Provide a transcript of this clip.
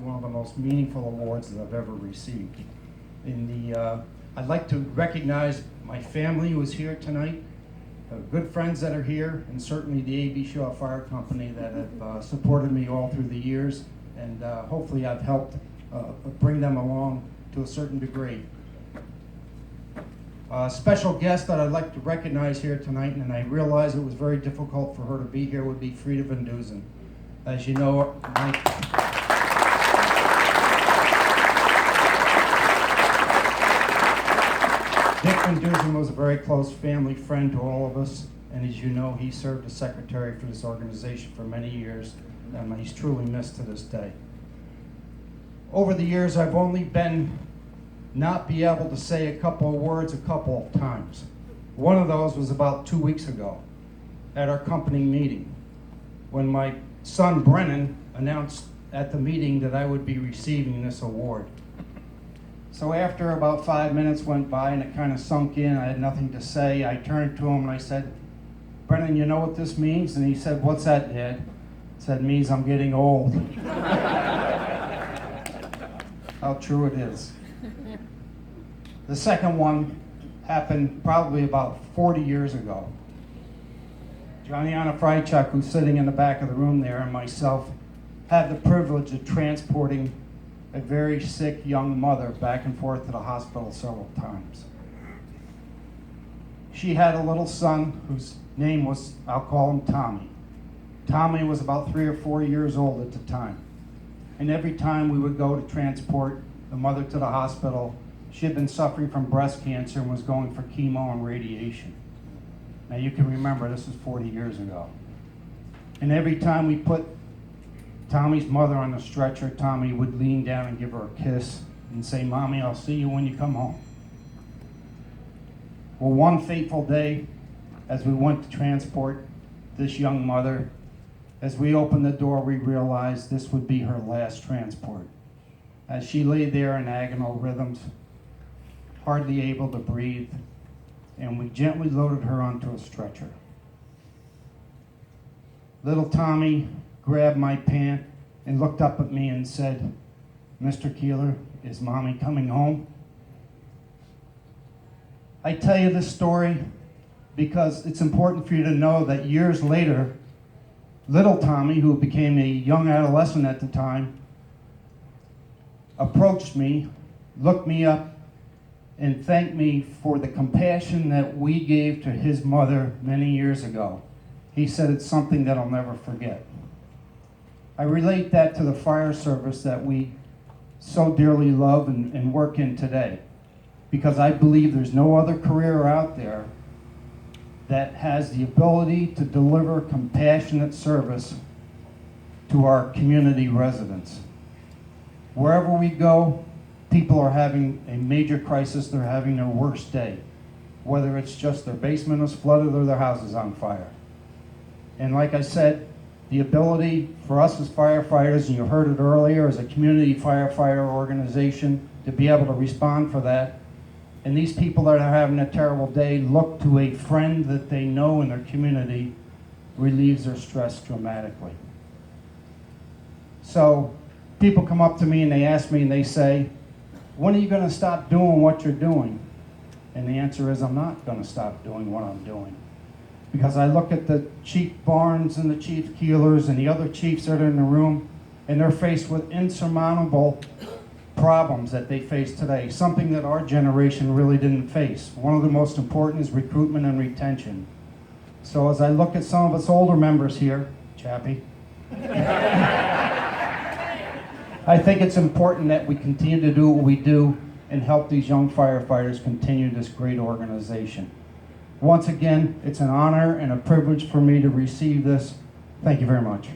One of the most meaningful awards that I've ever received. I'd like to recognize my family who is here tonight, good friends that are here, and certainly the A.B. Shaw Fire Company that have supported me all through the years, and hopefully I've helped bring them along to a certain degree. A special guest that I'd like to recognize here tonight, and I realize it was very difficult for her to be here, would be Frida Van Duzen. As you know, Dick Van Duzen was a very close family friend to all of us, and as you know, he served as secretary for this organization for many years, and he's truly missed to this day. Over the years, I've only been not be able to say a couple of words a couple of times. One of those was about 2 weeks ago at our company meeting, when my son Brennan announced at the meeting that I would be receiving this award. So after about 5 minutes went by and it kind of sunk in, I had nothing to say, I turned to him and I said, "Brennan, you know what this means?" And he said, "What's that, Dad?" I said, "It means I'm getting old." How true it is. The second one happened probably about 40 years ago. Johnny Frychuk, who's sitting in the back of the room there, and myself had the privilege of transporting a very sick young mother back and forth to the hospital several times. She had a little son whose name was, I'll call him Tommy. Tommy was about 3 or 4 years old at the time. And every time we would go to transport the mother to the hospital, she had been suffering from breast cancer and was going for chemo and radiation. Now you can remember this was 40 years ago. And every time we put Tommy's mother on the stretcher, Tommy would lean down and give her a kiss and say, "Mommy, I'll see you when you come home." Well, one fateful day, as we went to transport this young mother, as we opened the door, we realized this would be her last transport. As she lay there in agonal rhythms, hardly able to breathe, and we gently loaded her onto a stretcher. Little Tommy grabbed my pant and looked up at me and said, "Mr. Keeler, is Mommy coming home?" I tell you this story because it's important for you to know that years later, little Tommy, who became a young adolescent at the time, approached me, looked me up, and thanked me for the compassion that we gave to his mother many years ago. He said it's something that I'll never forget. I relate that to the fire service that we so dearly love and work in today, because I believe there's no other career out there that has the ability to deliver compassionate service to our community residents. Wherever we go, people are having a major crisis, they're having their worst day, whether it's just their basement is flooded or their house is on fire. And like I said, the ability for us as firefighters, and you heard it earlier, as a community firefighter organization, to be able to respond for that. And these people that are having a terrible day look to a friend that they know in their community, relieves their stress dramatically. So people come up to me and they ask me and they say, "When are you going to stop doing what you're doing?" And the answer is, I'm not going to stop doing what I'm doing. Because I look at the Chief Barnes and the Chief Keelers and the other chiefs that are in the room, and they're faced with insurmountable problems that they face today, something that our generation really didn't face. One of the most important is recruitment and retention. So as I look at some of us older members here, Chappie, I think it's important that we continue to do what we do and help these young firefighters continue this great organization. Once again, it's an honor and a privilege for me to receive this. Thank you very much.